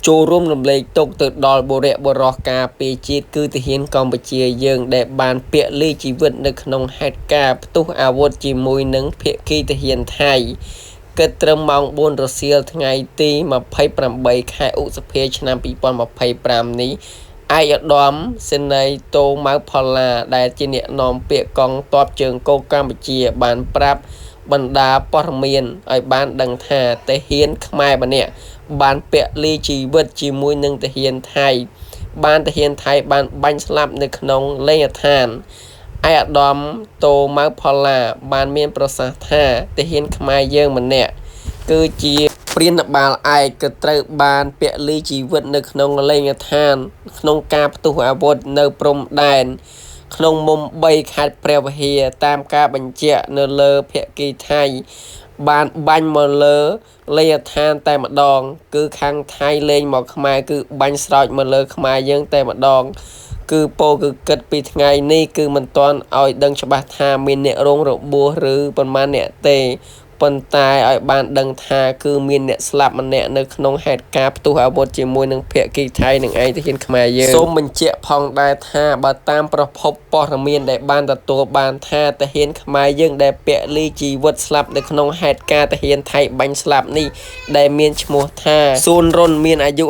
ចូលរួមរំលែកទុកទៅដល់បុរៈបុរសការពារជាតិគឺទាហានកម្ពុជាយើងដែលបានពលីជីវិតនៅក្នុងហេតុការណ៍ផ្ទុះអាវុធជាមួយនឹងភាគីទាហានថៃគិតត្រឹមម៉ោង 4 រសៀលថ្ងៃទី28 ខែឧសភាឆ្នាំ2025នេះឯកឧត្តមសេនីយ៍តូម៉ៅផល្លាដែលជាអ្នកនាំពាក្យកងទ័ពជើងគោកកម្ពុជាបានប្រាប់បណ្ដាព័ត៌មានឲ្យបានដឹងថាទាហានខ្មែរម្នាក់បានពលីជីវិតជាមួយនឹងទាហានថៃបានទាហានថៃបានបាញ់ស្លាប់នៅក្នុងលេងដ្ឋានឯកឧត្តមតូម៉ៅផល្លាបានមានប្រសាសន៍ថាទាហានខ្មែរយើងម្នាក់គឺជាព្រានបាលឯកក៏ត្រូវបានពលីជីវិតនៅក្នុងលេងដ្ឋានក្នុងការផ្ទុះអាវុធនៅព្រំដែនក្នុងមុំ3ខេត្តព្រះវិហារតាមការបញ្ជាក់នៅលើភាគីថៃបានបាញ់មកលើលេងដ្ឋានតែម្ដងគឺខាងថៃលេងមកខ្មែរគឺបាញ់ស្រោចមកលើខ្មែរយើងតែម្ដងគឺពោគឺគិតពីថ្ងៃនេះគឺមិនទាន់ឲ្យដឹងច្បាស់ថាមានអ្នករងរបួសឬប៉ុន្មានអ្នកទេប៉ុន្តែឲ្យបានដឹងថាគឺមានអ្នកស្លាប់ម្នាក់នៅក្នុងហេតុការណ៍ផ្ទុះអាវុធជាមួយនឹងភាគីថៃនឹងឯងទាហានខ្មែរយើងសូមបញ្ជាក់ផងដែរថាបើតាមប្រភពព័ត៌មានដែលបានទទួលបានថាទាហានខ្មែរយើងដែលពលីជីវិតស្លាប់នៅក្នុងហេតុការណ៍ទាហានថៃបាញ់ស្លាប់នេះដែលមានឈ្មោះថាសួនរុនមានអាយុ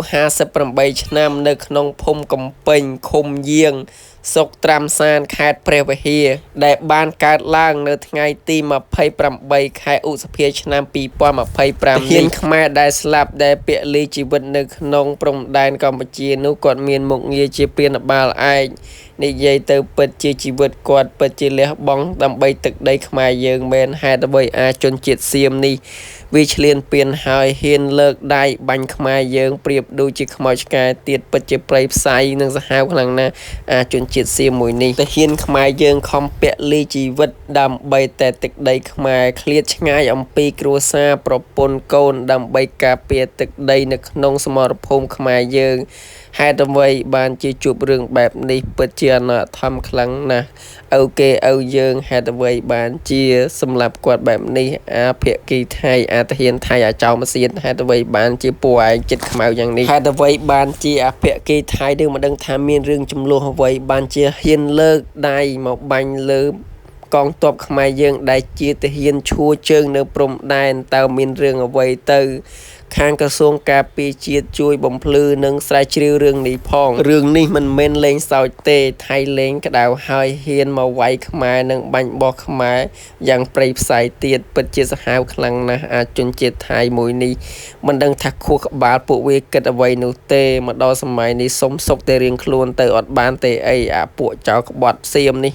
58ឆ្នាំនៅក្នុងភូមិកំពេញឃុំយាងស្រុកត្រាំសានខេត្តព្រះវិហារដែលបានកើតឡើងនៅថ្ងៃទី28ខែឧសភាឆ្នាំ2025ទាហានខ្មែរដែលស្លាប់ដែលពលីជីវិតនៅក្នុងព្រំដែនកម្ពុជានោះគាត់មានមុខងារជាព្រានបាលឯកនិយាយទៅពិតជាជីវិតគាត់ពិតជាលះបង់ដើម្បីទឹកដីខ្មែរយើងមែនហេតុអ្វីជនជាតិសៀមនេះវាឆ្លៀនពៀនហើយហ៊ានលើកដៃបាញ់ខ្មែរយើងប្រៀបដូចជាខ្មោចឆ្កែទៀតពិតជាប្រៃផ្សៃនិងសាហាវខ្លាំងណាស់ជនជាតិសៀមមួយនេះទាហានខ្មែរយើងខំពលីជីវិតដើម្បីតែទឹកដីខ្មែរឃ្លាតឆ្ងាយអំពីគ្រួសារប្រពន្ធកូនដើម្បីការពារទឹកដីនៅក្នុងសមរភូមិខ្មែរយើងហេតុអ្វីបានជាជួបរឿងបែបនេះពិតជាអនាថមខ្លាំងណាស់អូគេអូយើងហេតុអ្វីបានជាសម្រាប់គាត់បែបនេះភាគីថៃទាហានថៃចៅម៉ាស៊ីនហេតុអ្វីបានជាពួកឯងចិត្តខ្មៅយ៉ាងនេះហេតុអ្វីបានជាភាគីថៃនឹងមិនដឹងថាមានរឿងចំនួនអ្វីបានជាហ៊ានលើកដៃមកបាញ់លើកងទ័ពខ្មែរយើងដែលជាទាហានឈួរជើងនៅព្រំដែនតើមានរឿងអ្វីទៅខាងក្រសួងការពារជាតិជួយបំភ្លឺនិងស្រាវជ្រាវរឿងនេះផងរឿងនេះមិនមែនលេងសើចទេថៃលេងក្តៅហើយហ៊ានមកវាយខ្មែរនិងបាញ់បោះខ្មែរយ៉ាងប្រៃផ្សៃទៀតពិតជាសាហាវខ្លាំងណាស់ជនជាតិថៃមួយនេះមិនដឹងថាខួរក្បាលពួកវាគិតអ្វីនោះទេមកដល់សម័យនេះសុំសុកតែរៀងខ្លួនទៅអត់បានទេអីពួកចៅក្បត់សៀមនេះ